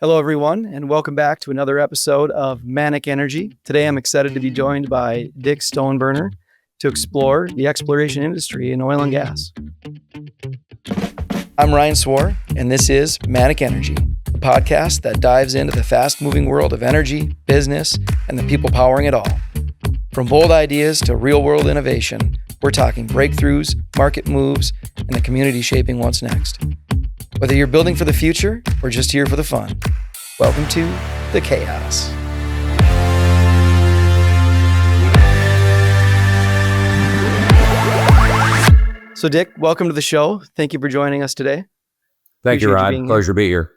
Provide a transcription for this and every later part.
Hello, everyone, and welcome back to another episode of Manic Energy. Today, I'm excited to be joined by Dick Stoneburner to explore the exploration industry in oil and gas. I'm Ryan Swar, and this is Manic Energy, a podcast that dives into the fast-moving world of energy, business, and the people powering it all. From bold ideas to real-world innovation, we're talking breakthroughs, market moves, and the community shaping what's next. Whether you're building for the future or just here for the fun, welcome to the chaos. So Dick, welcome to the show. Thank you for joining us today. Thank you, Ryan. Pleasure to be here.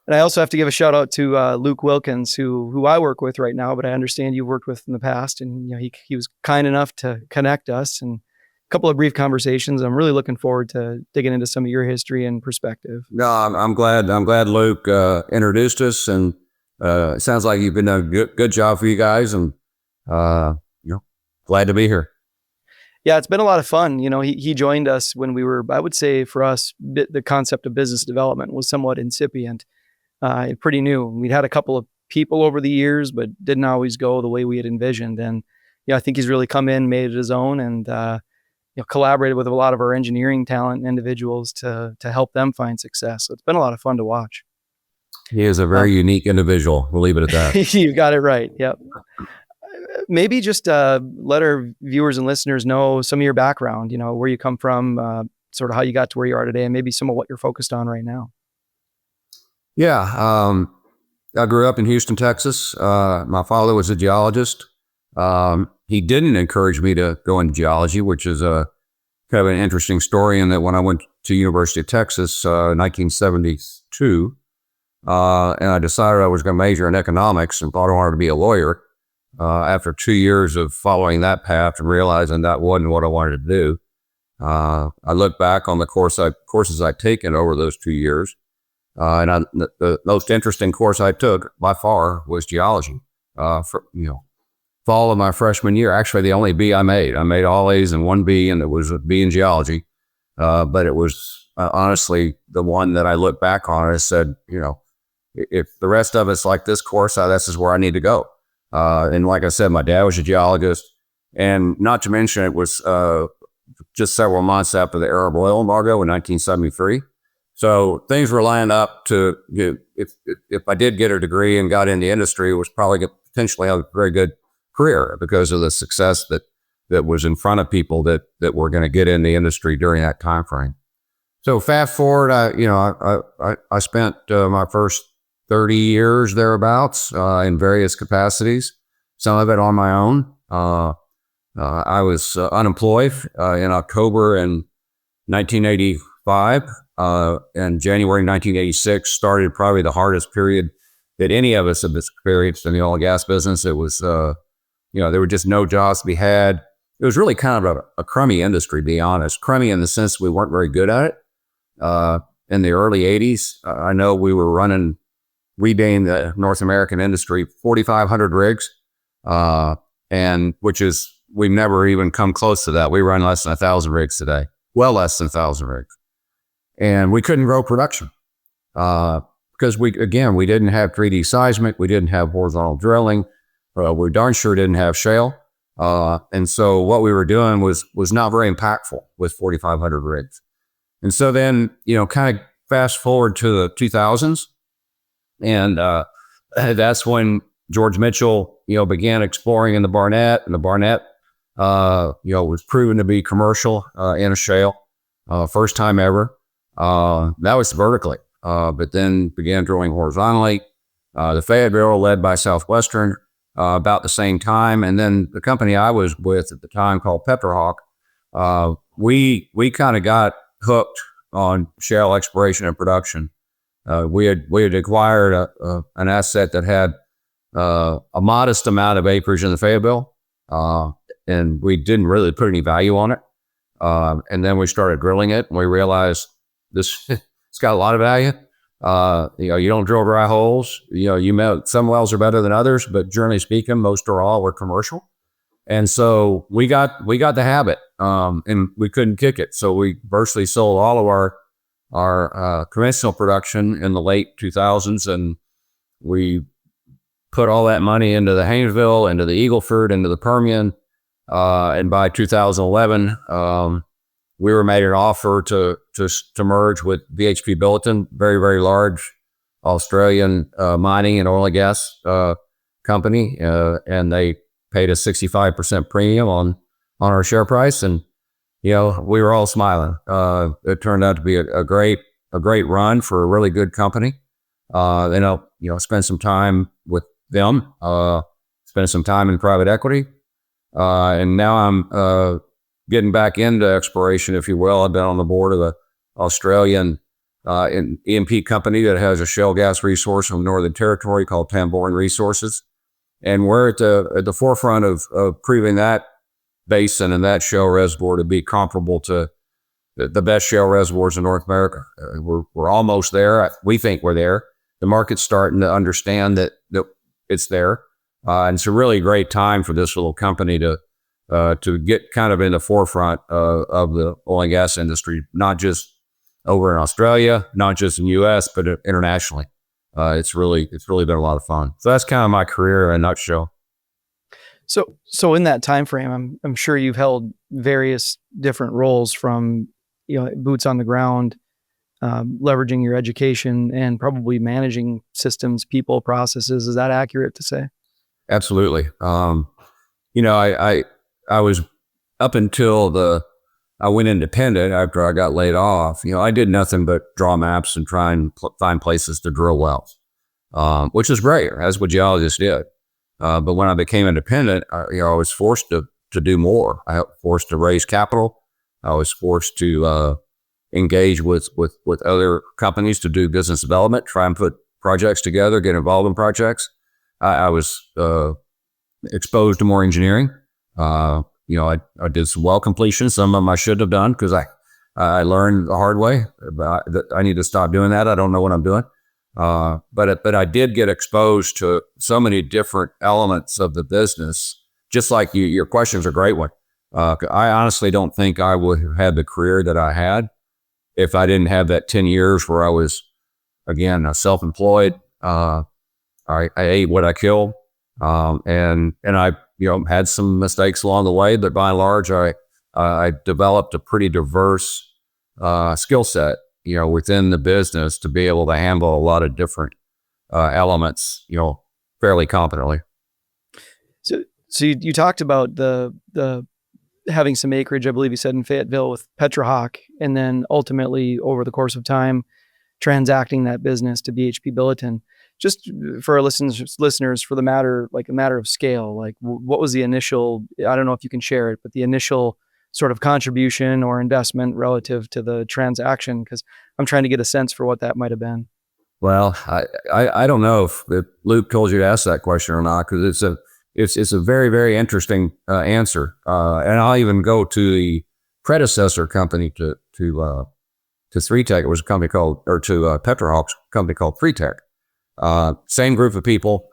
And I also have to give a shout out to Luke Wilkins, who I work with right now, but I understand you've worked with in the past. And he was kind enough to connect us and couple of brief conversations. I'm really looking forward to digging into some of your history and perspective. No, I'm glad Luke introduced us, and it sounds like you've been doing a good job for you guys, and glad to be here. Yeah, it's been a lot of fun. He joined us when we were, I would say for us, the concept of business development was somewhat incipient, pretty new. We'd had a couple of people over the years, but didn't always go the way we had envisioned. And I think he's really come in, made it his own, and collaborated with a lot of our engineering talent and individuals to help them find success. So it's been a lot of fun to watch. He is a very unique individual. We'll leave it at that. You got it right. Yep. Maybe just let our viewers and listeners know some of your background, where you come from, sort of how you got to where you are today, and maybe some of what you're focused on right now. Yeah. I grew up in Houston, Texas. My father was a geologist. He didn't encourage me to go into geology, which is a kind of an interesting story in that when I went to University of Texas, 1972, and I decided I was going to major in economics and thought I wanted to be a lawyer. After 2 years of following that path and realizing that wasn't what I wanted to do, I look back on the courses I'd taken over those 2 years, and the most interesting course I took by far was geology. Fall of my freshman year, actually the only B I made all A's and one B, and it was a B in geology. But it was honestly the one that I look back on and said, if the rest of it's like this course, this is where I need to go. And like I said, my dad was a geologist, and not to mention it was just several months after the Arab oil embargo in 1973. So things were lining up to, if I did get a degree and got in the industry, it was probably going to potentially have a very good career because of the success that was in front of people that were going to get in the industry during that time frame. So fast forward, I spent my first 30 years thereabouts in various capacities, some of it on my own. I was unemployed in October in 1985, and January 1986 started probably the hardest period that any of us have experienced in the oil and gas business. It was there were just no jobs to be had. It was really kind of a crummy industry, to be honest. Crummy in the sense we weren't very good at it. In the early 80s, I know we were rebaying the North American industry 4,500 rigs, and we've never even come close to that. We run less than 1,000 rigs today, well less than 1,000 rigs. And we couldn't grow production because we didn't have 3D seismic, we didn't have horizontal drilling. We darn sure didn't have shale. And so what we were doing was not very impactful with 4,500 rigs. And so then, kind of fast forward to the 2000s. And that's when George Mitchell, began exploring in the Barnett. And the Barnett, was proven to be commercial in a shale. First time ever. That was vertically, but then began drilling horizontally. The Fayetteville led by Southwestern. About the same time. And then the company I was with at the time called Petrohawk, we kind of got hooked on shale exploration and production. We had acquired an asset that had a modest amount of acreage in the Fayetteville, and we didn't really put any value on it. And then we started drilling it, and we realized it's got a lot of value. You don't drill dry holes. Some wells are better than others, but generally speaking, most or all were commercial. And so we got the habit, and we couldn't kick it. So we virtually sold all of our conventional production in the late 2000s and We put all that money into the Haynesville, into the Eagle Ford, into the Permian. And by 2011, we were made an offer to merge with BHP Billiton, very, very large Australian mining and oil and gas company. And they paid a 65% premium on our share price. And, we were all smiling. It turned out to be a great run for a really good company. Then I'll, spend some time with them, spend some time in private equity. And now I'm getting back into exploration, if you will. I've been on the board of an Australian E&P company that has a shale gas resource in the Northern Territory called Tamboran Resources. And we're at the forefront of proving that basin and that shale reservoir to be comparable to the best shale reservoirs in North America. We're almost there. We think we're there. The market's starting to understand that it's there. And it's a really great time for this little company to get kind of in the forefront of the oil and gas industry, not just over in Australia, not just in the U.S., but internationally. It's really been a lot of fun. So that's kind of my career in a nutshell. So in that time frame, I'm sure you've held various different roles, from boots on the ground, leveraging your education, and probably managing systems, people, processes. Is that accurate to say? Absolutely. I was up until I went independent after I got laid off. I did nothing but draw maps and try and find places to drill wells, which is great. That's what geologists did. But when I became independent, I was forced to do more. I was forced to raise capital. I was forced to engage with other companies to do business development, try and put projects together, get involved in projects. I was exposed to more engineering. I did some well completions. Some of them I shouldn't have done because I learned the hard way. But I need to stop doing that. I don't know what I'm doing. But I did get exposed to so many different elements of the business. Just like your question's a great one. I honestly don't think I would have had the career that I had if I didn't have that 10 years where I was, again, self-employed. I ate what I killed. And I, had some mistakes along the way, but by and large, I developed a pretty diverse, skill set, within the business to be able to handle a lot of different, elements, fairly competently. So you talked about the having some acreage, I believe you said, in Fayetteville with Petrohawk, and then ultimately over the course of time, transacting that business to BHP Billiton. Just for our listeners, for a matter of scale, like what was the initial, I don't know if you can share it, but the initial sort of contribution or investment relative to the transaction? Because I'm trying to get a sense for what that might have been. Well, I don't know if Luke told you to ask that question or not, because it's a very, very interesting answer. And I'll even go to the predecessor company to 3Tech. It was a company called, or to Petrohawk's company called 3Tech. Same group of people,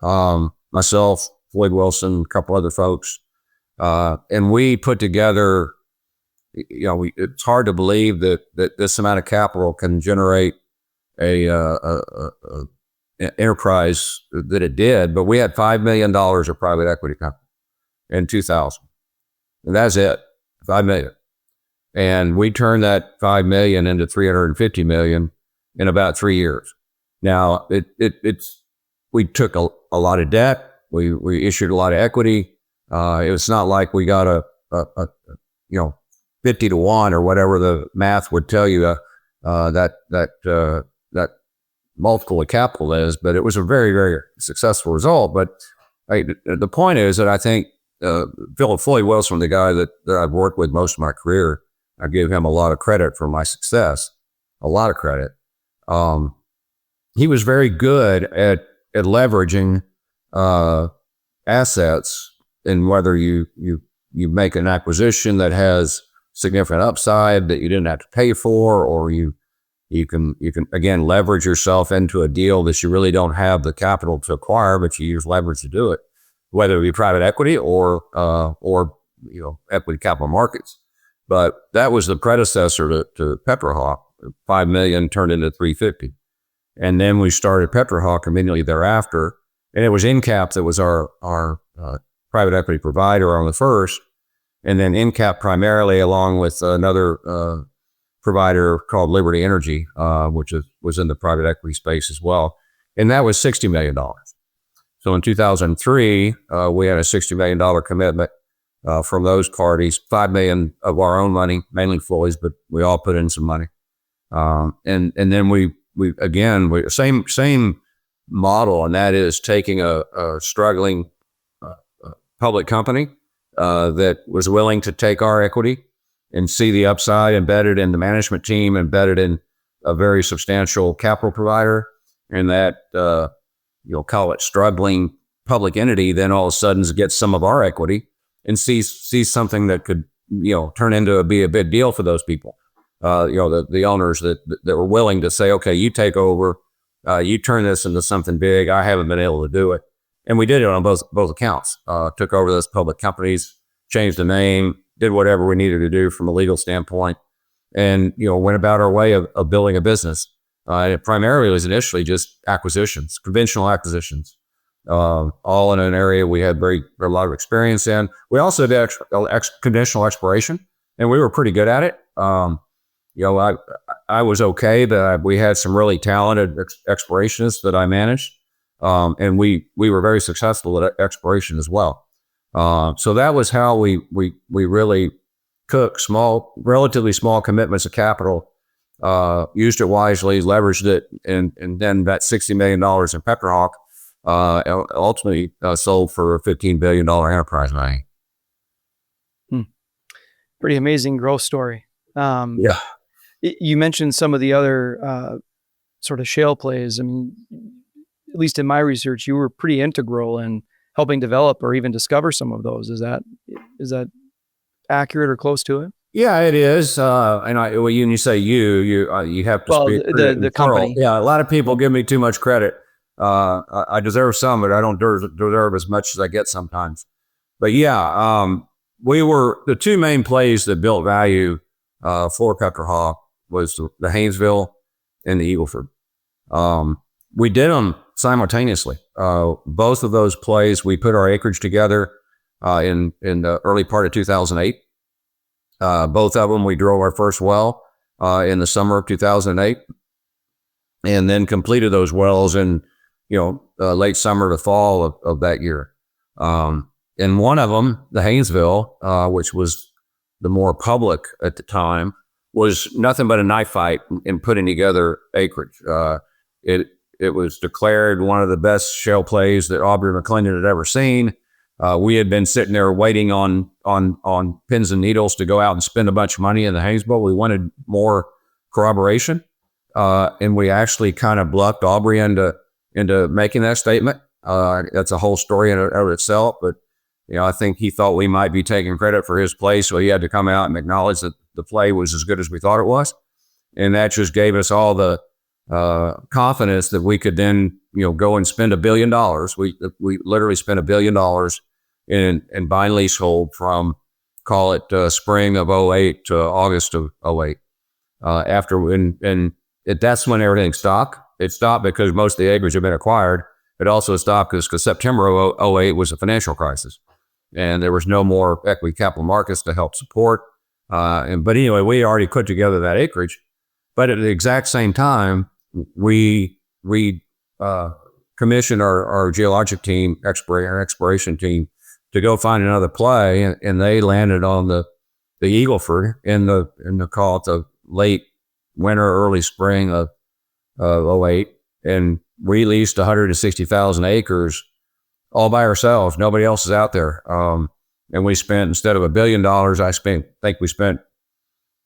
myself, Floyd Wilson, a couple other folks. And we put together, it's hard to believe that this amount of capital can generate a enterprise that it did, but we had $5 million of private equity capital in 2000. And that's it, $5 million. And we turned that $5 million into $350 million in about 3 years. Now, we took a lot of debt. We issued a lot of equity. It was not like we got a 50 to 1 or whatever the math would tell you that multiple of capital is, but it was a very, very successful result. But the point is that I think Floyd Wilson, the guy that I've worked with most of my career, I give him a lot of credit for my success, a lot of credit. He was very good at leveraging assets, and whether you make an acquisition that has significant upside that you didn't have to pay for, or you can again leverage yourself into a deal that you really don't have the capital to acquire, but you use leverage to do it, whether it be private equity or equity capital markets. But that was the predecessor to Petrohawk. $5 million turned into $350. And then we started Petrohawk immediately thereafter. And it was InCap that was our private equity provider on the first. And then InCap primarily, along with another provider called Liberty Energy, which was in the private equity space as well. And that was $60 million. So in 2003, we had a $60 million commitment from those parties, $5 million of our own money, mainly Floyd's, but we all put in some money. And then we same model, and that is taking a struggling public company that was willing to take our equity and see the upside embedded in the management team, embedded in a very substantial capital provider, and that call it struggling public entity, then all of a sudden gets some of our equity and sees something that could turn into be a big deal for those people. The owners that were willing to say, okay, you take over, you turn this into something big. I haven't been able to do it. And we did it on both accounts. Took over those public companies, changed the name, did whatever we needed to do from a legal standpoint, and went about our way of building a business. And it primarily was initially just acquisitions, conventional acquisitions, all in an area we had a lot of experience in. We also did conventional exploration, and we were pretty good at it. I was okay, but we had some really talented explorationists that I managed. And we were very successful at exploration as well. So that was how we really took relatively small commitments of capital, used it wisely, leveraged it, and then that $60 million in Petrohawk ultimately sold for a $15 billion enterprise value. Pretty amazing growth story. Yeah. You mentioned some of the other sort of shale plays. I mean, at least in my research, you were pretty integral in helping develop or even discover some of those. Is that accurate or close to it? Yeah, it is. And when you say you have to speak the company. Yeah, a lot of people give me too much credit. I deserve some, but I don't deserve as much as I get sometimes. But yeah, we were the two main plays that built value for Petrohawk was the Haynesville and the Eagle Ford. We did them simultaneously. Both of those plays, we put our acreage together in the early part of 2008. Both of them, we drove our first well in the summer of 2008, and then completed those wells in late summer to fall of that year. And one of them, the Haynesville, which was the more public at the time, was nothing but a knife fight in putting together acreage. It was declared one of the best shale plays that Aubrey McClendon had ever seen. We had been sitting there waiting on pins and needles to go out and spend a bunch of money in the Haynesville. We wanted more corroboration, and we actually kind of bluffed Aubrey into making that statement. That's a whole story in and of itself, but I think he thought we might be taking credit for his play, so he had to come out and acknowledge that the play was as good as we thought it was, and that just gave us all the confidence that we could then go and spend $1 billion. We literally spent $1 billion in buying leasehold from, call it spring of 2008 to August of 2008. That's when everything stopped. It stopped because most of the acreage had been acquired. It also stopped because September of 2008 was a financial crisis, and there was no more equity capital markets to help support. But anyway, we already put together that acreage. But at the exact same time, we commissioned our geologic team, our exploration team, to go find another play, and they landed on the Eagle Ford in the call it the late winter, early spring of 2008, and we leased 160,000 acres all by ourselves. Nobody else is out there. And we spent, instead of $1 billion, I think we spent,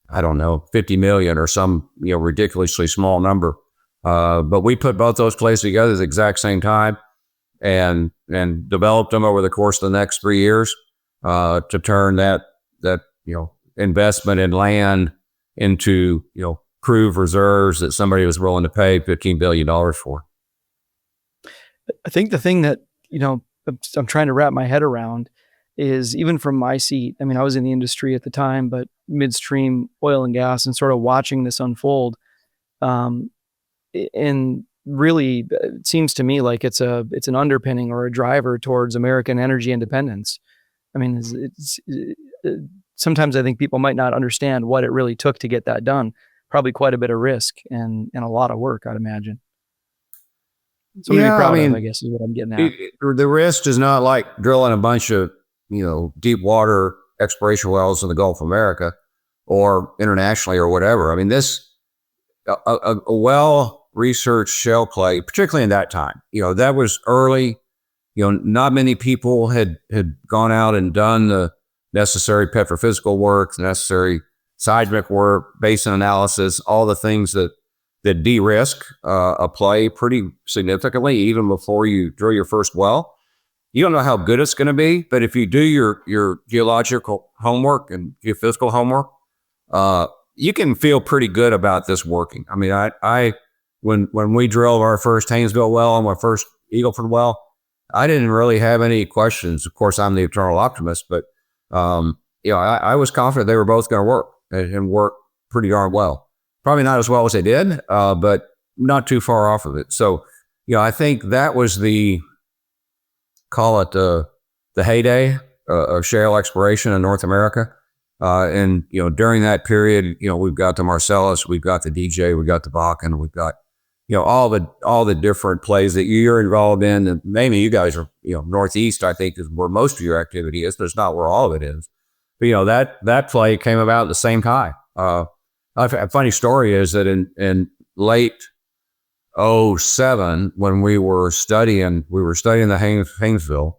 I don't know, 50 million or some ridiculously small number. But we put both those plays together at the exact same time and developed them over the course of the next 3 years to turn that investment in land into proved reserves that somebody was willing to pay $15 billion for. I think the thing that I'm trying to wrap my head around is, even from my seat, I mean, I was in the industry at the time, but midstream oil and gas, and sort of watching this unfold. And really, it seems to me like it's an underpinning or a driver towards American energy independence. I mean, sometimes I think people might not understand what it really took to get that done. Probably quite a bit of risk and a lot of work, I'd imagine. Something to be proud of, I guess, is what I'm getting at. The risk is not like drilling a bunch of, deep water exploration wells in the Gulf of America or internationally or whatever. I mean, a well-researched shale play, particularly in that time, that was early. Not many people had gone out and done the necessary petrophysical work, the necessary seismic work, basin analysis, all the things that de-risk a play pretty significantly, even before you drill your first well. You don't know how good it's going to be, but if you do your geological homework and geophysical homework, you can feel pretty good about this working. I mean, when we drilled our first Haynesville well and my first Eagle Ford well, I didn't really have any questions. Of course, I'm the eternal optimist, but I was confident they were both going to work and work pretty darn well. Probably not as well as they did, but not too far off of it. So, I think that was call it the heyday of shale exploration in North America. And during that period, we've got the Marcellus, we've got the DJ, we've got the Bakken, we've got all the different plays that you're involved in. And maybe you guys are Northeast, I think, is where most of your activity is, but it's not where all of it is. But that play came about at the same time. A funny story is that in late 2007, when we were studying the Haynesville.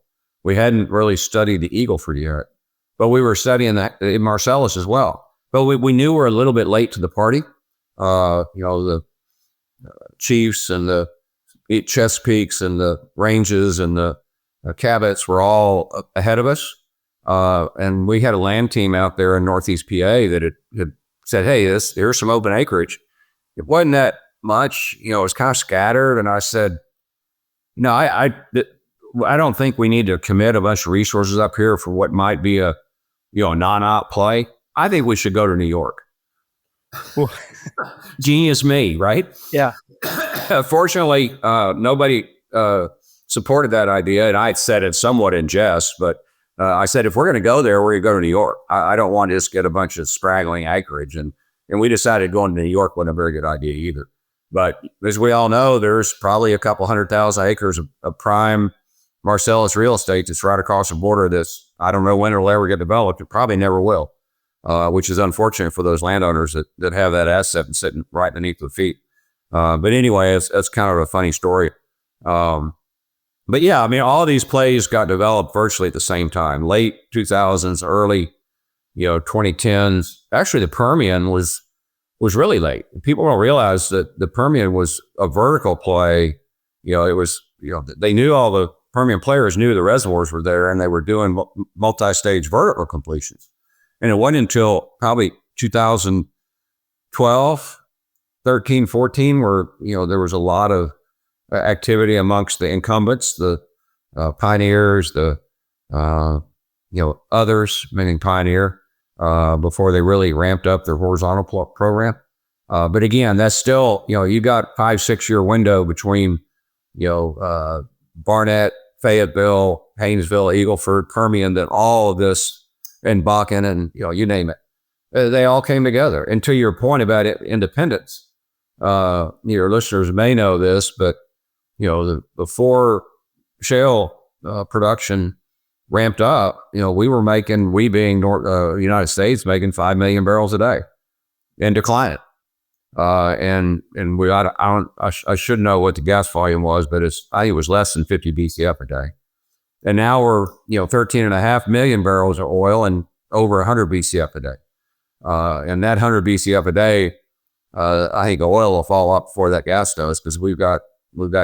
We hadn't really studied the Eagle Ford yet, but we were studying the Marcellus as well. But we knew we were a little bit late to the party. The Chiefs and the Chesapeakes and the Ranges and the Cabots were all ahead of us. And we had a land team out there in Northeast PA that had said, hey, here's some open acreage. It wasn't that much, it was kind of scattered. And I said, no, I don't think we need to commit a bunch of resources up here for what might be a non-op play. I think we should go to New York. Genius me, right? Yeah. Fortunately, nobody supported that idea, and I had said it somewhat in jest, but I said, if we're going to go there, we're going to go to New York. I don't want to just get a bunch of straggling acreage, and we decided going to New York wasn't a very good idea either. But as we all know, there's probably a couple 100,000 acres of prime Marcellus real estate that's right across the border. That's, I don't know when it'll ever get developed. It probably never will, which is unfortunate for those landowners that have that asset sitting right beneath their feet. But anyway, that's kind of a funny story. But yeah, I mean, all of these plays got developed virtually at the same time, late 2000s, early, 2010s. Actually, the Permian was really late. People don't realize that the Permian was a vertical play. It was, they knew, all the Permian players knew the reservoirs were there, and they were doing multi-stage vertical completions. And it wasn't until probably 2012, 13, 14, where, there was a lot of activity amongst the incumbents, the pioneers, the others, meaning Pioneer, before they really ramped up their horizontal program. But again, that's still, you got 5-6 year window between, Barnett, Fayetteville, Haynesville, Eagle Ford, Permian, then all of this, and Bakken, and you name it. They all came together. And to your point about independence, your listeners may know this, but before shale production ramped up, we being United States, making 5 million barrels a day and declining. And I should know what the gas volume was, but I think it was less than 50 BCF a day. And now we're 13.5 million barrels of oil and over 100 BCF a day. And that 100 BCF a day, I think oil will fall up before that gas does, because we've got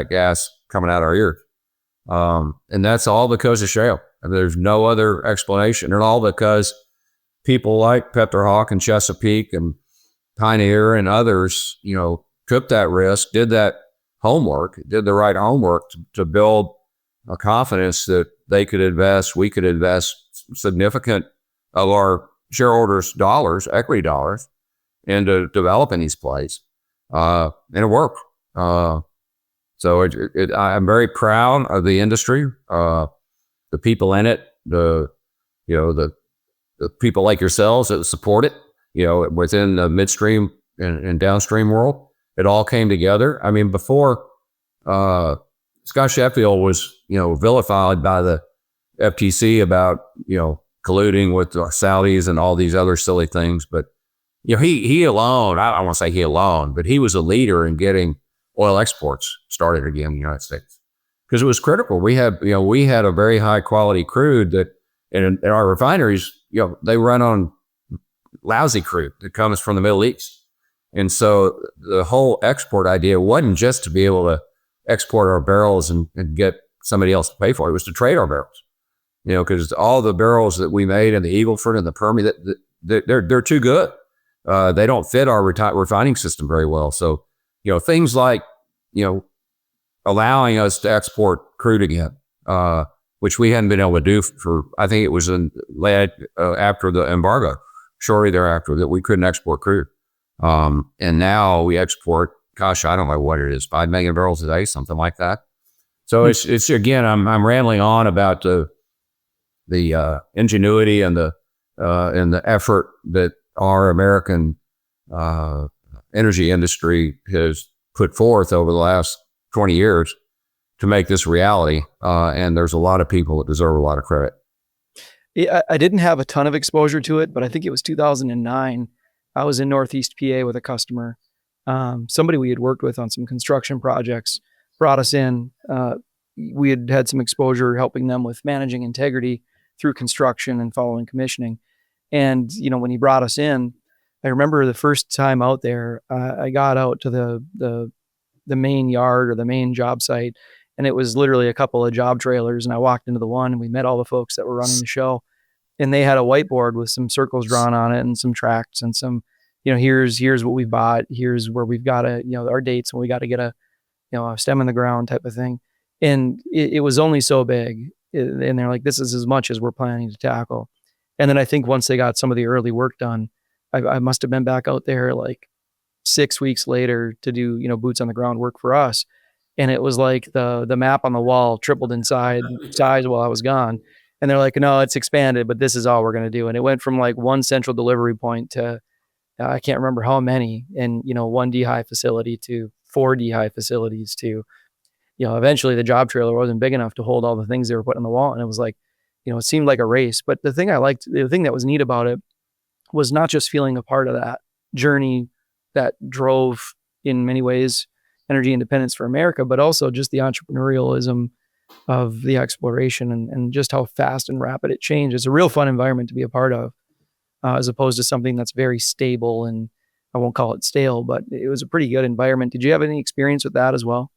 gas coming out our ears. And that's all because of shale. I mean, there's no other explanation. And all because people like Petrohawk and Chesapeake and Pioneer and others, took that risk, did that homework, did the right homework to build a confidence that we could invest significant of our shareholders' dollars, equity dollars, into developing these plays. And it worked. So I'm very proud of the industry, the people in it, the people like yourselves that support it, within the midstream and downstream world. It all came together. I mean, before Scott Sheffield was, vilified by the FTC about, colluding with the Saudis and all these other silly things. But, he alone, I don't want to say he alone, but he was a leader in getting oil exports started again in the United States. Because it was critical. We had a very high quality crude that in our refineries, they run on lousy crude that comes from the Middle East. And so the whole export idea wasn't just to be able to export our barrels and get somebody else to pay for it. It was to trade our barrels, because all the barrels that we made in the Eagle Ford and the Permian, they're too good. They don't fit our refining system very well. So, things like, allowing us to export crude again, which we hadn't been able to do for, I think it was after the embargo, shortly thereafter, that we couldn't export crude. And now we export, gosh, I don't know what it is, 5 million barrels a day, something like that. So it's again, I'm rambling on about the ingenuity and the effort that our American energy industry has put forth over the last 20 years to make this reality. And there's a lot of people that deserve a lot of credit. I didn't have a ton of exposure to it, but I think it was 2009. I was in Northeast PA with a customer. Somebody we had worked with on some construction projects brought us in. We had some exposure helping them with managing integrity through construction and following commissioning. And, when he brought us in, I remember the first time out there, I got out to the main yard or the main job site, and it was literally a couple of job trailers. And I walked into the one and we met all the folks that were running the show, and they had a whiteboard with some circles drawn on it and some tracts and some, here's what we bought. Here's where we've got our dates when we got to get a stem in the ground type of thing. And it was only so big. And they're like, this is as much as we're planning to tackle. And then I think once they got some of the early work done, I must have been back out there like 6 weeks later to do, boots on the ground work for us. And it was like the map on the wall tripled in size while I was gone. And they're like, no, it's expanded, but this is all we're going to do. And it went from like one central delivery point to, I can't remember how many, and, one dehy facility to 4 dehy facilities to, eventually the job trailer wasn't big enough to hold all the things they were putting on the wall. And it was like, it seemed like a race. But the thing that was neat about it was not just feeling a part of that journey that drove, in many ways, energy independence for America, but also just the entrepreneurialism of the exploration and just how fast and rapid it changed. It's a real fun environment to be a part of, as opposed to something that's very stable, and I won't call it stale, but it was a pretty good environment. Did you have any experience with that as well?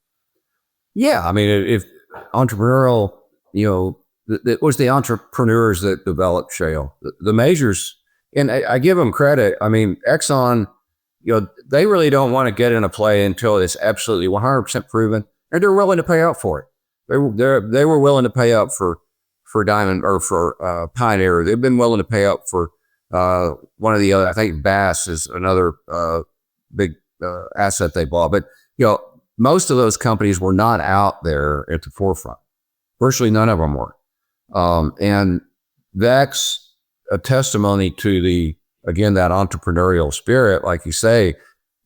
Yeah. I mean, if entrepreneurial, it was the entrepreneurs that developed Shale. The majors, and I give them credit. I mean, Exxon, they really don't want to get into play until it's absolutely 100% proven, and they're willing to pay out for it. They were willing to pay up for Diamond or for Pioneer. They've been willing to pay up for one of the other. I think Bass is another big asset they bought. But most of those companies were not out there at the forefront. Virtually none of them were, and that's a testimony to that entrepreneurial spirit, like you say.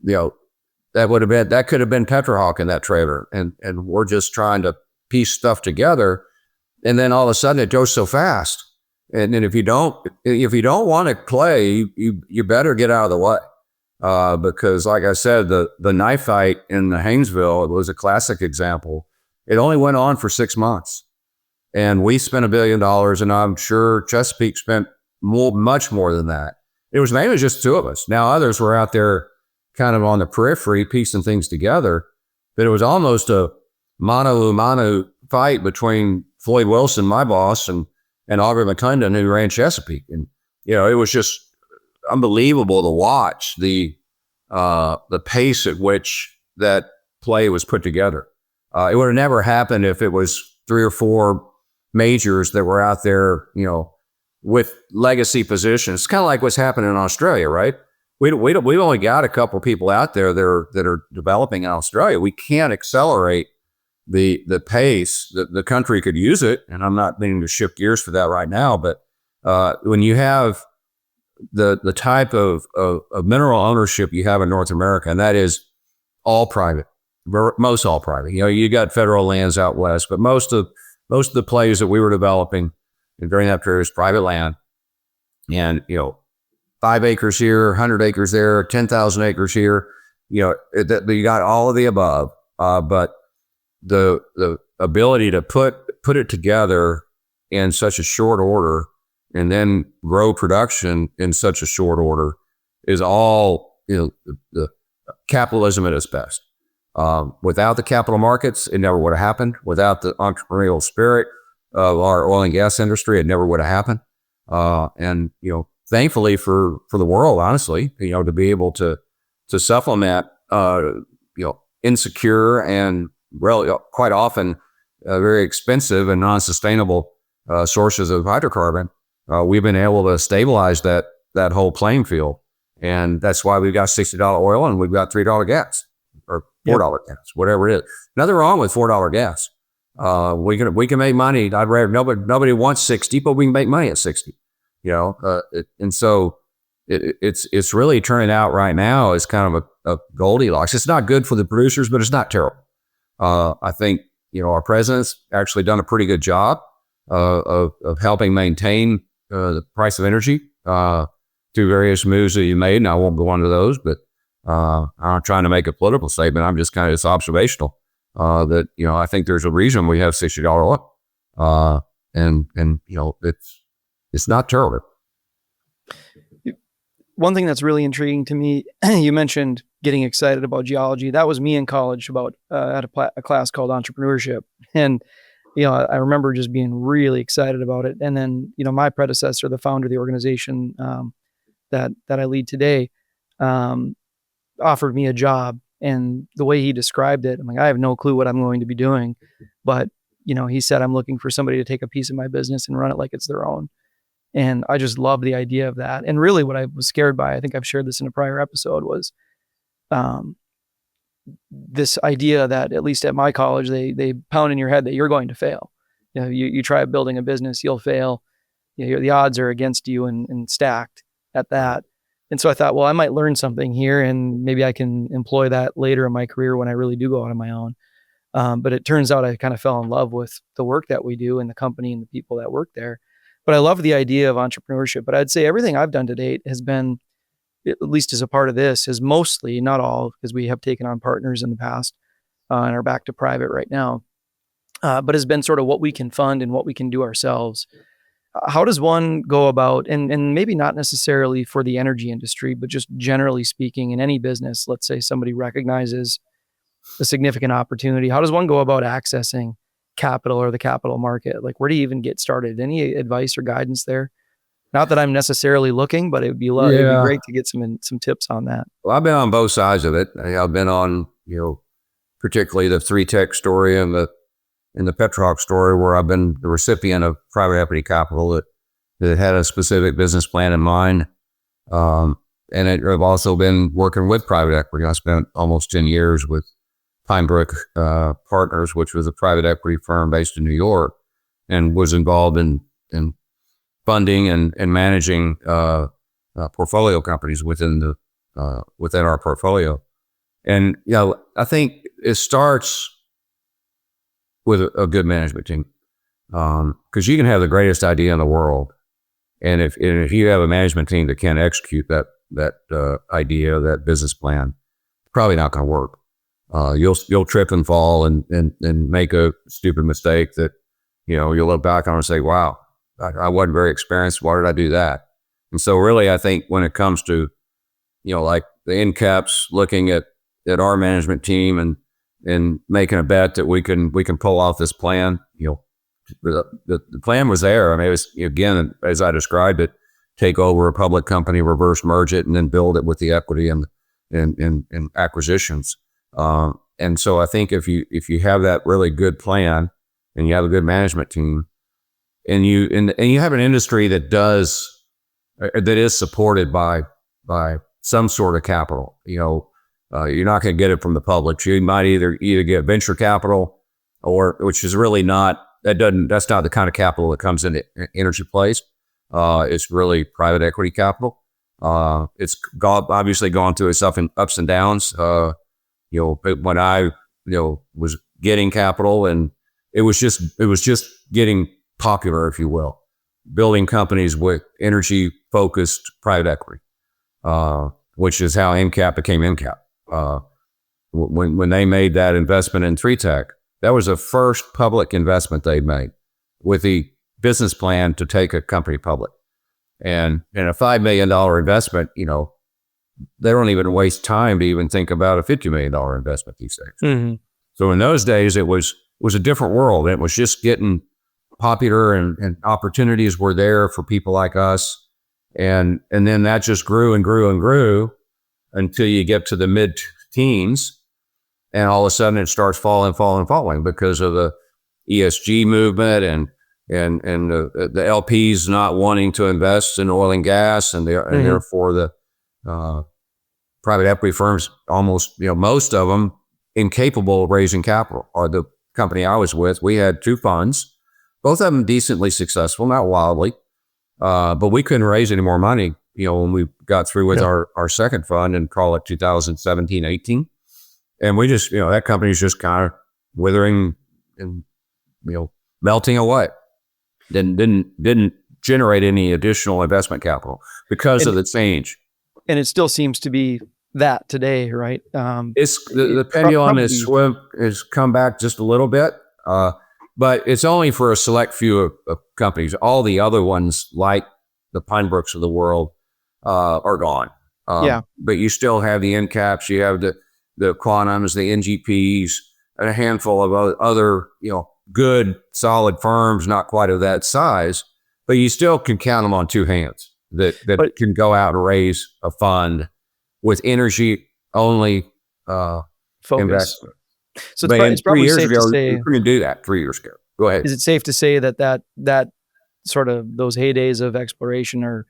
That could have been Petrohawk in that trailer, and we're just trying to piece stuff together, and then all of a sudden it goes so fast. And then if you don't want to play, you better get out of the way, because like I said, the knife fight in the Haynesville, it was a classic example. It only went on for 6 months, and we spent $1 billion, and I'm sure Chesapeake spent much more than that. It was mainly just 2 of us. Now others were out there kind of on the periphery piecing things together, but it was almost a mano-a-mano fight between Floyd Wilson, my boss, and Aubrey McClendon, who ran Chesapeake. And, it was just unbelievable to watch the pace at which that play was put together. It would have never happened if it was 3 or 4 majors that were out there, with legacy positions. It's kind of like what's happening in Australia, right? We've only got a couple people out there that are developing in Australia. We can't accelerate the pace that the country could use it, and I'm not meaning to shift gears for that right now, but when you have the type of mineral ownership you have in North America, and that is all private, most all private. You got federal lands out west, but most of the plays that we were developing during that period is private land, and 5 acres here, 100 acres there, 10,000 acres here. You got all of the above, but the ability to put it together in such a short order and then grow production in such a short order is all the capitalism at its best. Without the capital markets, it never would have happened. Without the entrepreneurial spirit of our oil and gas industry, it never would have happened. And thankfully for the world, honestly, to be able to supplement insecure and quite often very expensive and non-sustainable sources of hydrocarbon, we've been able to stabilize that whole playing field, and that's why we've got $60 oil and we've got $3 gas or $4 gas, whatever it is. Nothing wrong with $4 gas. We can make money. I'd rather nobody wants 60, but we can make money at 60. And so it's really turning out right now as kind of a Goldilocks. It's not good for the producers, but it's not terrible. I think our president's actually done a pretty good job of helping maintain the price of energy through various moves that you made, and I won't go into those. But I'm not trying to make a political statement. I'm just it's observational that I think there's a reason we have $60 oil, and it's not terrible. One thing that's really intriguing to me, you mentioned getting excited about geology. That was me in college at a class called entrepreneurship. And, I remember just being really excited about it. And then, my predecessor, the founder of the organization that I lead today, offered me a job. And the way he described it, I'm like, I have no clue what I'm going to be doing. But, he said, I'm looking for somebody to take a piece of my business and run it like it's their own. And I just love the idea of that. And really what I was scared by, I think I've shared this in a prior episode, was this idea that, at least at my college, they pound in your head that you're going to fail. You try building a business, you'll fail. The odds are against you and stacked at that. And so I thought, well, I might learn something here and maybe I can employ that later in my career when I really do go out on my own. But it turns out I kind of fell in love with the work that we do and the company and the people that work there. But I love the idea of entrepreneurship. But I'd say everything I've done to date has been, at least as a part of this, is mostly, not all, because we have taken on partners in the past and are back to private right now, but has been sort of what we can fund and what we can do ourselves. How does one go about, and maybe not necessarily for the energy industry, but just generally speaking in any business, let's say somebody recognizes a significant opportunity, how does one go about accessing capital or the capital market? Like, where do you even get started? Any advice or guidance there? Not that I'm necessarily looking, but it'd be great to get some tips on that. Well, I've been on both sides of it. I've been on, particularly the 3Tech story and the Petrohawk story, where I've been the recipient of private equity capital that had a specific business plan in mind. And I've also been working with private equity. I spent almost 10 years with Pinebrook Partners, which was a private equity firm based in New York, and was involved in funding and managing portfolio companies within our portfolio. And I think it starts with a good management team, because you can have the greatest idea in the world, and if you have a management team that can't execute that idea, that business plan, probably not going to work. You'll trip and fall and make a stupid mistake that you'll look back on and say, wow, I wasn't very experienced. Why did I do that? And so really, I think when it comes to, like the end caps, looking at our management team and making a bet that we can pull off this plan, the plan was there. I mean, it was, again, as I described it, take over a public company, reverse merge it, and then build it with the equity and acquisitions. And so I think if you have that really good plan and you have a good management team, and you have an industry that is supported by some sort of capital, you're not going to get it from the public. You might either get venture capital or which is really not, that's not the kind of capital that comes into energy plays. It's really private equity capital. It's obviously gone through its ups and downs. When I, was getting capital, and it was just getting popular, if you will, building companies with energy focused private equity, which is how NCAP became NCAP. When they made that investment in 3Tech, that was the first public investment they made with the business plan to take a company public. And in a $5 million investment, they don't even waste time to even think about a $50 million investment these days. Mm-hmm. So in those days, it was a different world. It was just getting popular, and opportunities were there for people like us. And then that just grew and grew and grew until you get to the mid-teens. And all of a sudden it starts falling because of the ESG movement and the LPs not wanting to invest in oil and gas, and therefore the private equity firms, almost, most of them incapable of raising capital. Or the company I was with, we had 2 funds, both of them decently successful, not wildly, but we couldn't raise any more money, when we got through with our second fund, and call it 2017, 18. And we just, that company's just kind of withering and, melting away. Didn't generate any additional investment capital because of the change. And it still seems to be that today, right? It's the pendulum has come back just a little bit, but it's only for a select few of companies. All the other ones, like the Pinebrook's of the world, are gone. But you still have the NCAPs, you have the Quantums, the NGPs, and a handful of other, good, solid firms, not quite of that size, but you still can count them on 2 hands that can go out and raise a fund with energy only focus. Investment. So it's probably safe to say you couldn't do that 3 years ago. Go ahead. Is it safe to say that sort of those heydays of exploration are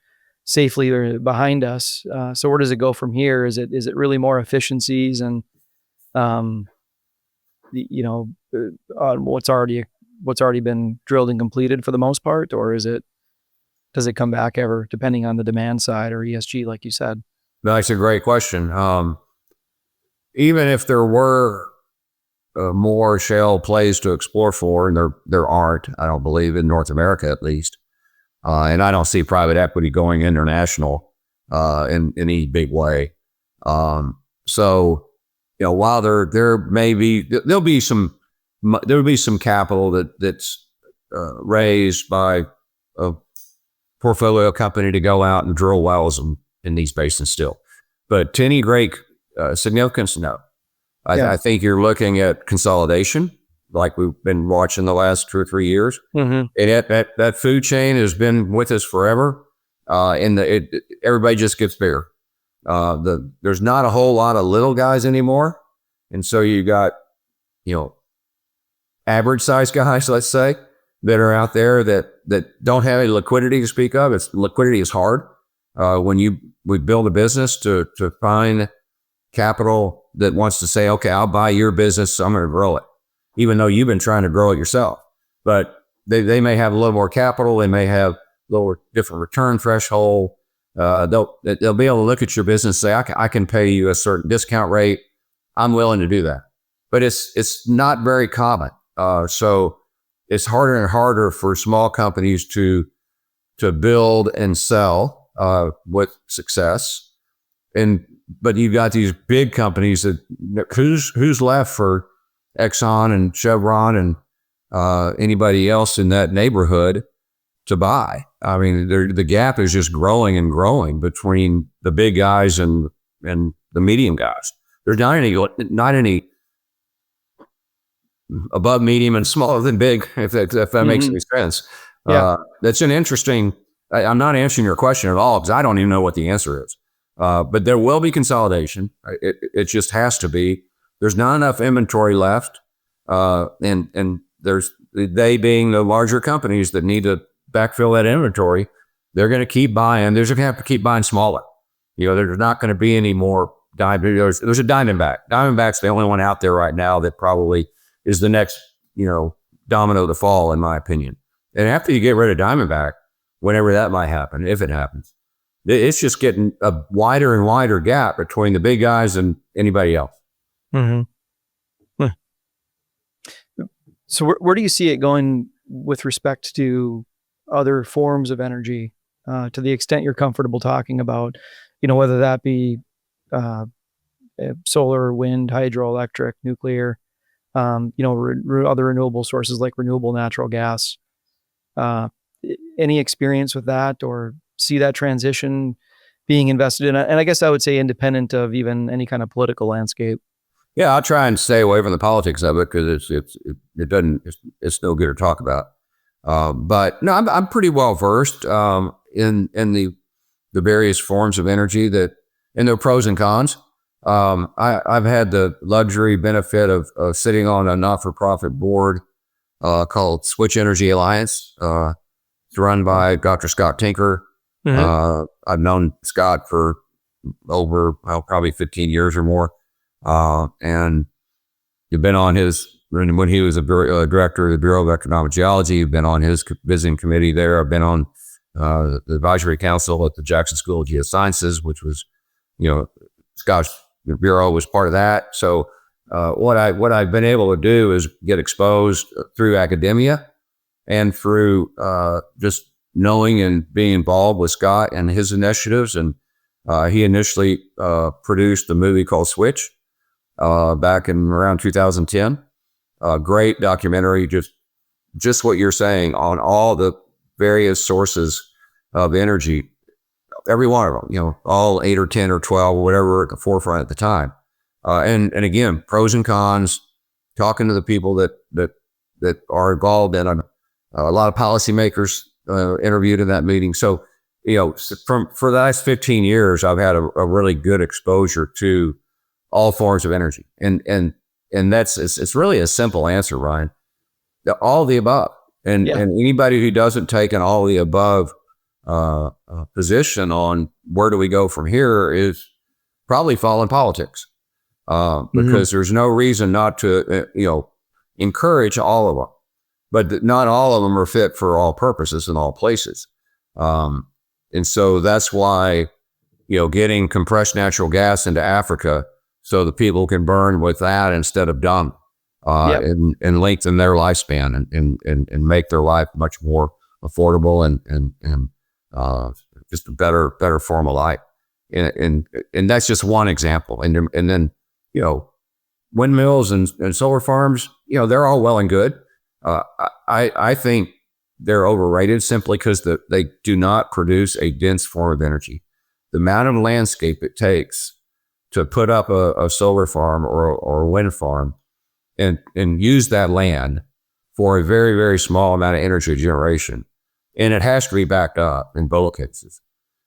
safely behind us? So where does it go from here? Is it really more efficiencies and on what's already been drilled and completed for the most part, or does it come back ever, depending on the demand side or ESG, like you said? That's a great question. Even if there were more shale plays to explore for, and there aren't, I don't believe, in North America at least, and I don't see private equity going international in any big way. So, while there'll be some capital that's raised by a portfolio company to go out and drill wells in these basins still, but to any great significance, no. I think you're looking at consolidation, like we've been watching the last 2 or 3 years. Mm-hmm. And that food chain has been with us forever, and everybody just gets bigger. There's not a whole lot of little guys anymore, and so you got average size guys, let's say, that are out there that don't have any liquidity to speak of. Liquidity is hard when we build a business to find capital that wants to say, okay, I'll buy your business, so I'm going to grow it, even though you've been trying to grow it yourself. But they may have a little more capital, they may have lower, different return threshold. They'll be able to look at your business and say, I can pay you a certain discount rate. I'm willing to do that. But it's not very common. So it's harder and harder for small companies to build and sell with success. But you've got these big companies that who's left for Exxon and Chevron and anybody else in that neighborhood to buy. I mean, the gap is just growing and growing between the big guys and the medium guys. There's not any above medium and smaller than big, if that makes any sense. That's an interesting. I'm not answering your question at all because I don't even know what the answer is. But there will be consolidation. It just has to be. There's not enough inventory left, and there's they being the larger companies that need to backfill that inventory. They're going to keep buying. They're going to have to keep buying smaller. There's not going to be any more There's a Diamondback. Diamondback's the only one out there right now that probably is the next domino to fall, in my opinion. And after you get rid of Diamondback, whenever that might happen, if it happens, it's just getting a wider and wider gap between the big guys and anybody else. Mm-hmm. So where do you see it going with respect to other forms of energy, to the extent you're comfortable talking about, whether that be solar, wind, hydroelectric, nuclear, other renewable sources like renewable natural gas? Any experience with that, or see that transition being invested in? And I guess I would say independent of even any kind of political landscape. Yeah, I'll try and stay away from the politics of it because it's no good to talk about. But no, I'm pretty well versed in the various forms of energy and their pros and cons. I've had the luxury benefit of sitting on a not-for-profit board called Switch Energy Alliance. It's run by Dr. Scott Tinker. Mm-hmm. I've known Scott for over probably 15 years or more. And you've been on when he was a director of the Bureau of Economic Geology, you've been on his visiting committee there. I've been on the advisory council at the Jackson School of Geosciences, which was, Scott's bureau was part of that. So what I've been able to do is get exposed through academia and through just knowing and being involved with Scott and his initiatives. And he initially produced a movie called Switch back in around 2010. Great documentary, just what you're saying on all the various sources of energy, every one of them, all 8 or 10 or 12, or whatever at the forefront at the time. And again, pros and cons, talking to the people that are involved in a lot of policymakers interviewed in that meeting. So, for the last 15 years, I've had a really good exposure to all forms of energy. And it's really a simple answer, Ryan. All of the above. And anybody who doesn't take an all of the above position on where do we go from here is probably following politics. Because there's no reason not to, encourage all of them. But not all of them are fit for all purposes in all places. And so that's why, getting compressed natural gas into Africa so the people can burn with that instead of dung, and lengthen their lifespan and make their life much more affordable and just a better form of life. And that's just one example. And then, windmills and solar farms, they're all well and good. I think they're overrated simply because they do not produce a dense form of energy. The amount of landscape it takes to put up a solar farm or a wind farm and use that land for a very, very small amount of energy generation. And it has to be backed up in both cases.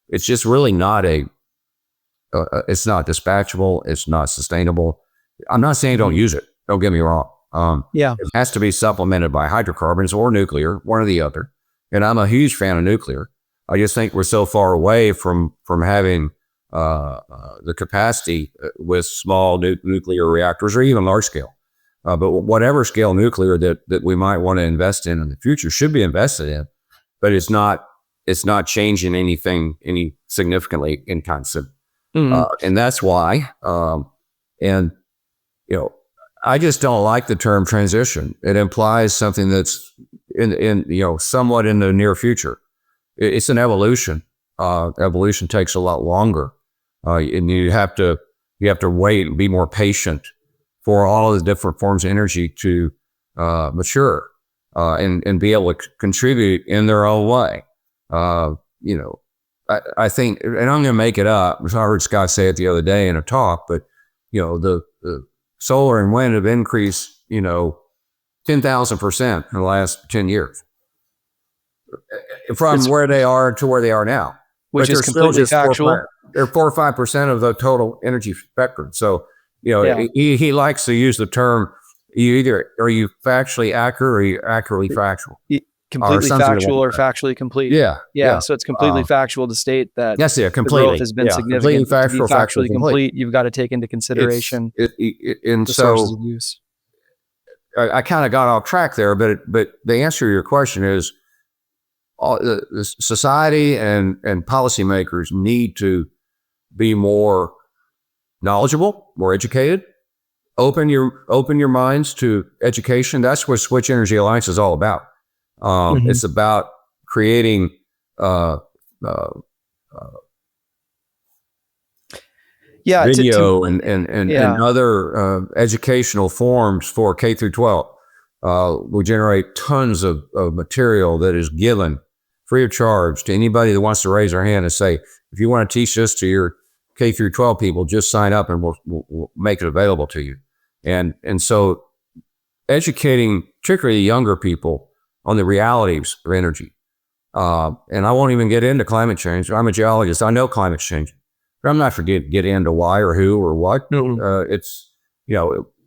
It's just really not it's not dispatchable. It's not sustainable. I'm not saying don't use it. Don't get me wrong. It has to be supplemented by hydrocarbons or nuclear, one or the other. And I'm a huge fan of nuclear. I just think we're so far away from having the capacity with small nuclear reactors or even large scale. But whatever scale nuclear that we might want to invest in the future should be invested in. But it's not changing anything any significantly in concept. And that's why. I just don't like the term transition. It implies something that's in somewhat in the near future. It's an evolution. Evolution takes a lot longer, and you have to wait and be more patient for all of the different forms of energy to mature and be able to contribute in their own way. I think, and I'm going to make it up. I heard Scott say it the other day in a talk, but the solar and wind have increased, 10,000% in the last 10 years from where they are to where they are now, which is completely factual. They're 4 or 5% of the total energy spectrum. So, he likes to use the term, are you factually accurate or are you accurately factual? Completely factual or factually complete. Yeah. So it's completely factual to state that completely. The growth has been significant. Factual, to be factually complete, you've got to take into consideration the sources of use. I kind of got off track there, but the answer to your question is all, the society and policymakers need to be more knowledgeable, more educated. Open your minds to education. That's what Switch Energy Alliance is all about. It's about creating video and other educational forms for K through 12. We generate tons of material that is given free of charge to anybody that wants to raise their hand and say, if you want to teach this to your K through 12 people, just sign up and we'll make it available to you. And so educating particularly younger people on the realities of energy. And I won't even get into climate change. I'm a geologist. I know climate change, but I'm not get into why or who or what. It's,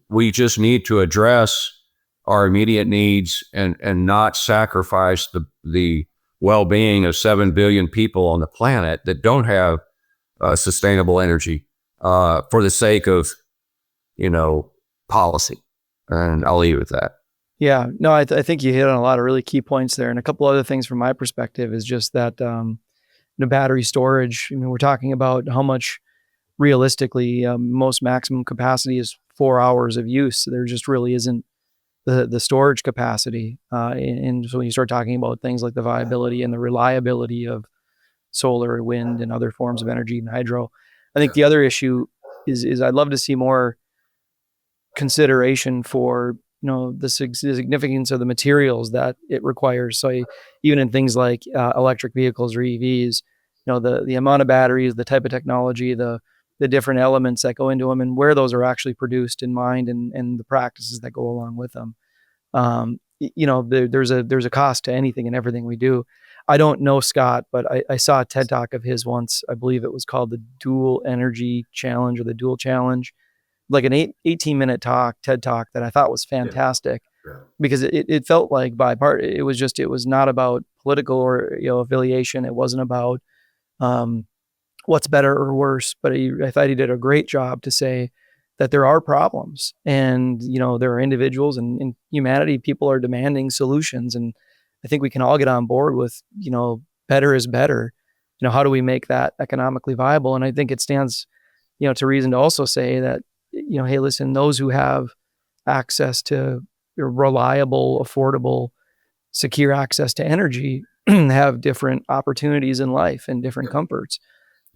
we just need to address our immediate needs and not sacrifice the well-being of 7 billion people on the planet that don't have sustainable energy for the sake of, policy. And I'll leave it at that. Yeah, no, I think you hit on a lot of really key points there. And a couple other things from my perspective is just that battery storage. I mean, we're talking about how much realistically most maximum capacity is 4 hours of use. So there just really isn't the storage capacity. And so when you start talking about things like the viability and the reliability of solar, wind, and other forms of energy and hydro, I think the other issue is I'd love to see more consideration for the significance of the materials that it requires. So even in things like electric vehicles or EVs, the amount of batteries, the type of technology, the different elements that go into them, and where those are actually produced in mind, and the practices that go along with them. There's a cost to anything and everything we do. I don't know Scott, but I saw a TED Talk of his once. I believe it was called the Dual Energy Challenge or the Dual Challenge, like an 18-minute TED Talk that I thought was fantastic. Because it felt like by part, it was not about political or affiliation. It wasn't about what's better or worse, but I thought he did a great job to say that there are problems, and there are individuals and in humanity, people are demanding solutions, and I think we can all get on board with better is better. How do we make that economically viable? And I think it stands to reason to also say that hey, listen, those who have access to reliable, affordable, secure access to energy have different opportunities in life and different comforts.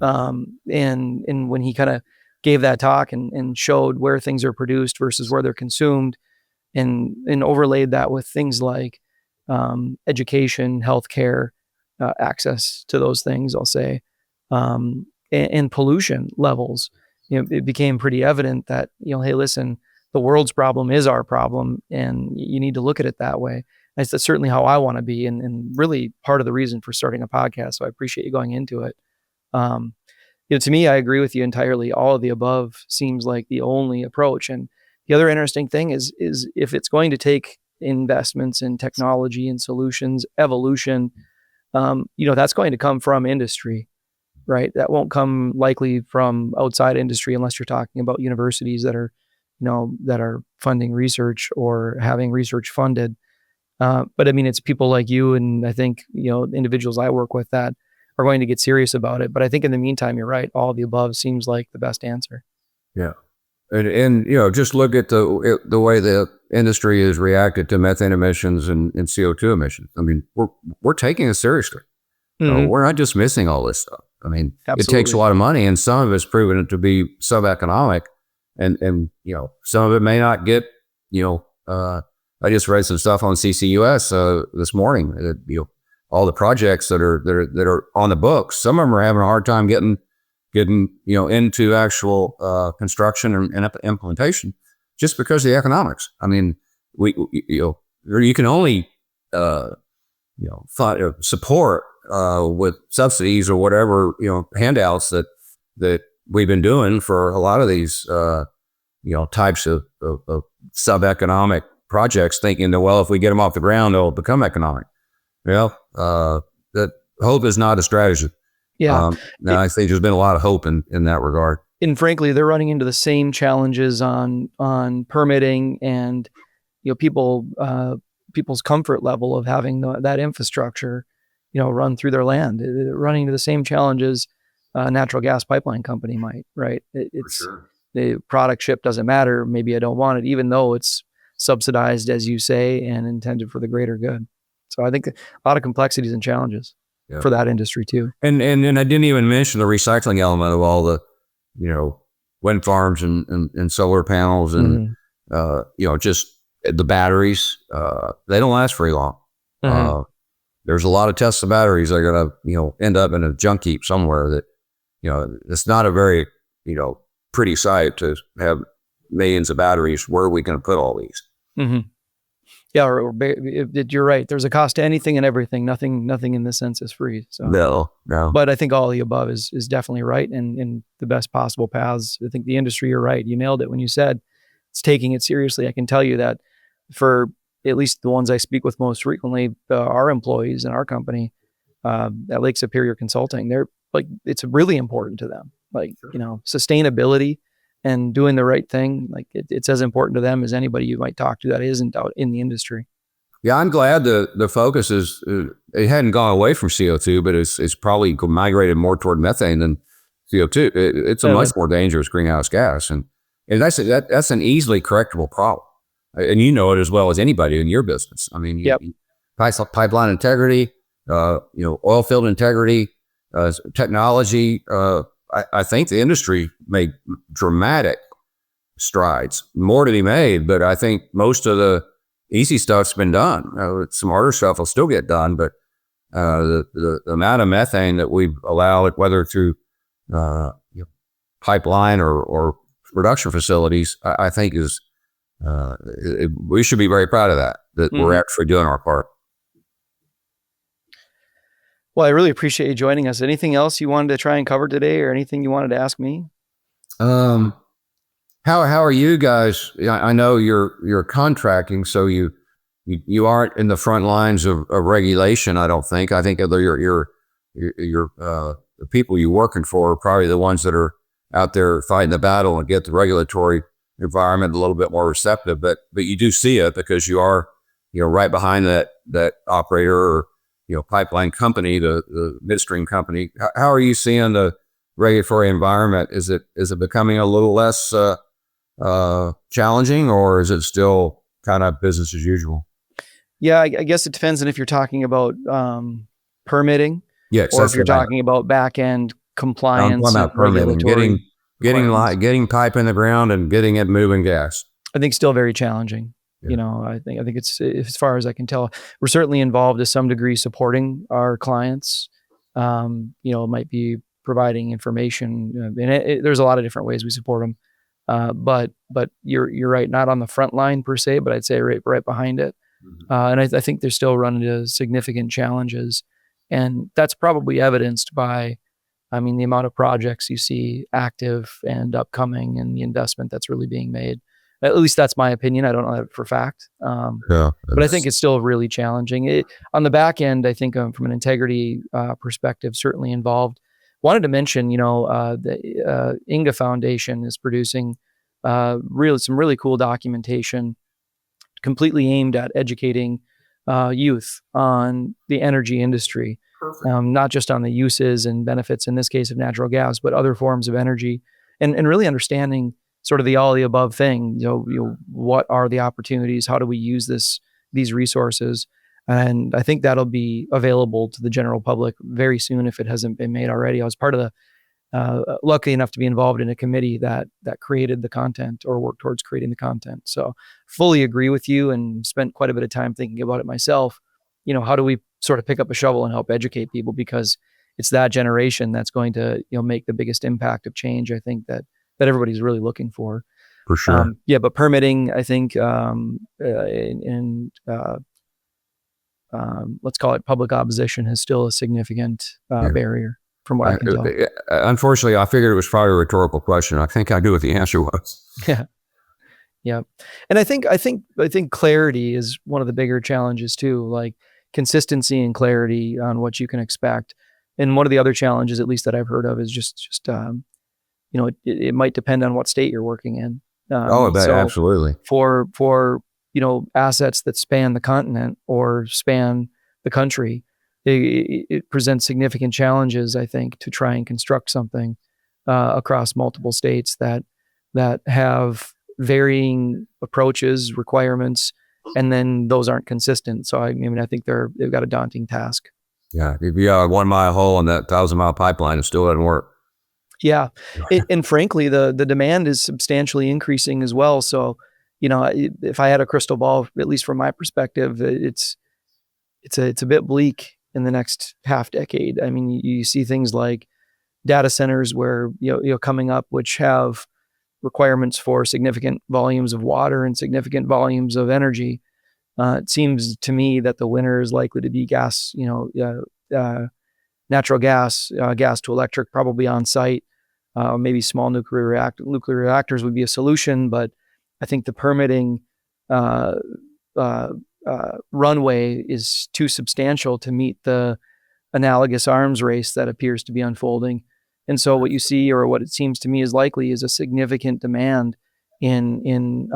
And when he kind of gave that talk and showed where things are produced versus where they're consumed, and overlaid that with things like education, healthcare, access to those things, I'll say, and pollution levels, it became pretty evident that, hey, listen, the world's problem is our problem, and you need to look at it that way. That's certainly how I want to be, and really part of the reason for starting a podcast. So I appreciate you going into it. To me, I agree with you entirely. All of the above seems like the only approach. And the other interesting thing is if it's going to take investments in technology and solutions, evolution, that's going to come from industry, right? That won't come likely from outside industry unless you're talking about universities that are, that are funding research or having research funded. But I mean, it's people like you and I think, individuals I work with that are going to get serious about it. But I think in the meantime, you're right. All of the above seems like the best answer. Yeah. And just look at the way the industry has reacted to methane emissions and CO2 emissions. I mean, we're taking it seriously. We're not dismissing all this stuff. I mean, Absolutely. It takes a lot of money, and some of it's proven to be sub-economic, and some of it may not get. I just read some stuff on CCUS this morning. All the projects that are on the books, some of them are having a hard time getting into actual construction and implementation, just because of the economics. I mean, you can only support with subsidies or whatever handouts that we've been doing for a lot of these types of sub-economic projects, thinking that, well, if we get them off the ground, they'll become economic. That hope is not a strategy. Yeah. I think there's been a lot of hope in that regard. And frankly, they're running into the same challenges on permitting and people's comfort level of having that infrastructure, run through their land, running into the same challenges a natural gas pipeline company might, right? It's sure. the product ship doesn't matter. Maybe I don't want it, even though it's subsidized, as you say, and intended for the greater good. So I think a lot of complexities and challenges for that industry too. And I didn't even mention the recycling element of all the, wind farms and solar panels and, just the batteries. They don't last very long. There's a lot of Tesla batteries that are going to, end up in a junk heap somewhere that, it's not a very, pretty sight to have millions of batteries. Where are we going to put all these? Yeah, you're right. There's a cost to anything and everything. Nothing in this sense is free. So no. But I think all of the above is definitely right, and in the best possible paths. I think the industry, you're right. You nailed it when you said it's taking it seriously. I can tell you that for at least the ones I speak with most frequently, our employees in our company at Lake Superior Consulting, they're like, it's really important to them. Like, sustainability and doing the right thing, like it's as important to them as anybody you might talk to that isn't out in the industry. Yeah, I'm glad the focus is, it hadn't gone away from CO2, but it's probably migrated more toward methane than CO2. It's a much more dangerous greenhouse gas. And that's an easily correctable problem. And you know it as well as anybody in your business. I mean, pipeline integrity, oil field integrity, technology. I think the industry made dramatic strides, more to be made, but I think most of the easy stuff's been done. Some harder stuff will still get done, but the amount of methane that we've allowed, whether through pipeline or production facilities, I think is we should be very proud of that we're actually doing our part. Well, I really appreciate you joining us. Anything else you wanted to try and cover today, or anything you wanted to ask me? How are you guys? I know you're contracting, so you aren't in the front lines of regulation. I don't think. I think the people you're working for are probably the ones that are out there fighting the battle and get the regulatory environment a little bit more receptive. But you do see it because you are right behind that operator or pipeline company, the midstream company. How are you seeing the regulatory environment? Is it becoming a little less challenging, or is it still kind of business as usual? Yeah, I guess it depends on if you're talking about permitting, yes, or if you're talking about back end compliance. I'm about permitting, getting pipe in the ground and getting it moving gas. I think still very challenging. Yeah. I think it's, as far as I can tell, we're certainly involved to some degree supporting our clients. Might be providing information, and there's a lot of different ways we support them. But you're right, not on the front line per se, but I'd say right behind it. And I think they're still running into significant challenges, and that's probably evidenced by, the amount of projects you see active and upcoming, and the investment that's really being made. At least that's my opinion. I don't know that for fact. But I think it's still really challenging. On the back end, I think from an integrity perspective, certainly involved. Wanted to mention, the Inga Foundation is producing some really cool documentation completely aimed at educating youth on the energy industry, not just on the uses and benefits, in this case of natural gas, but other forms of energy, and really understanding sort of the all the above thing. What are the opportunities? How do we use these resources? And I think that'll be available to the general public very soon if it hasn't been made already. I was part of lucky enough to be involved in a committee that created the content, or worked towards creating the content. So fully agree with you, and spent quite a bit of time thinking about it myself. How do we sort of pick up a shovel and help educate people? Because it's that generation that's going to, make the biggest impact of change, I think, that everybody's really looking for. For sure. But permitting, I think, let's call it public opposition, is still a significant barrier from what I can tell. Unfortunately, I figured it was probably a rhetorical question. I think I knew what the answer was. Yeah. And I think clarity is one of the bigger challenges too, like consistency and clarity on what you can expect. And one of the other challenges, at least that I've heard of, is just it might depend on what state you're working in. Absolutely. For assets that span the continent or span the country, it presents significant challenges, I think, to try and construct something across multiple states that have varying approaches, requirements, and then those aren't consistent. So I think they've got a daunting task. Yeah, if you got a 1 mile hole in that 1,000-mile pipeline, it still doesn't work. Yeah, and frankly, the demand is substantially increasing as well. So, if I had a crystal ball, at least from my perspective, it's a bit bleak in the next half decade. I mean, you see things like data centers where coming up, which have requirements for significant volumes of water and significant volumes of energy. It seems to me that the winner is likely to be gas, natural gas, gas to electric, probably on site. Maybe small nuclear reactors would be a solution, but I think the permitting runway is too substantial to meet the analogous arms race that appears to be unfolding. And so what you see, or what it seems to me is likely, is a significant demand in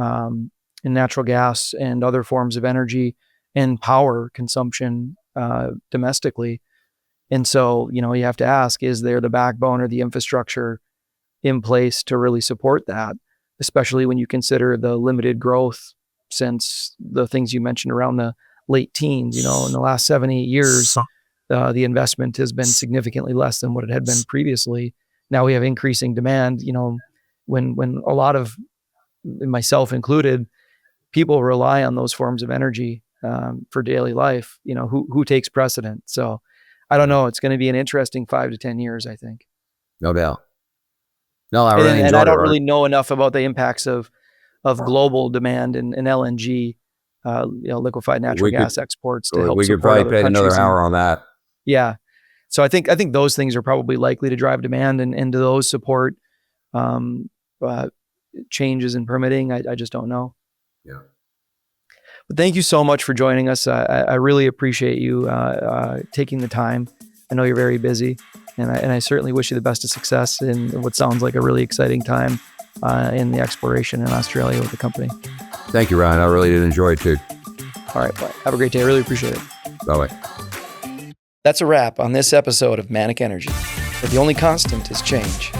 natural gas and other forms of energy and power consumption domestically. And so, you have to ask, is there the backbone or the infrastructure in place to really support that, especially when you consider the limited growth since the things you mentioned around the late teens, in the last 7, 8 years, the investment has been significantly less than what it had been previously. Now we have increasing demand, when a lot of, myself included, people rely on those forms of energy for daily life, who takes precedent. So I don't know. It's going to be an interesting 5 to 10 years, I think. No doubt. No, I really and I don't really know enough about the impacts of global demand and LNG, liquefied natural gas exports to help. We could probably pay another hour on that. Yeah. So I think those things are probably likely to drive demand, and do those support changes in permitting? I just don't know. Yeah. But thank you so much for joining us. I really appreciate you taking the time. I know you're very busy, and I certainly wish you the best of success in what sounds like a really exciting time in the exploration in Australia with the company. Thank you, Ryan. I really did enjoy it too. All right. Bye. Have a great day. I really appreciate it. Bye-bye. That's a wrap on this episode of Manic Energy, where the only constant is change.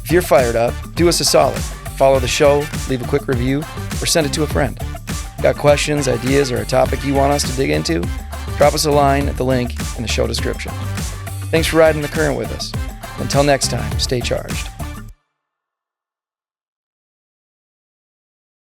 If you're fired up, do us a solid. Follow the show, leave a quick review, or send it to a friend. Got questions, ideas, or a topic you want us to dig into? Drop us a line at the link in the show description. Thanks for riding the current with us. Until next time, stay charged.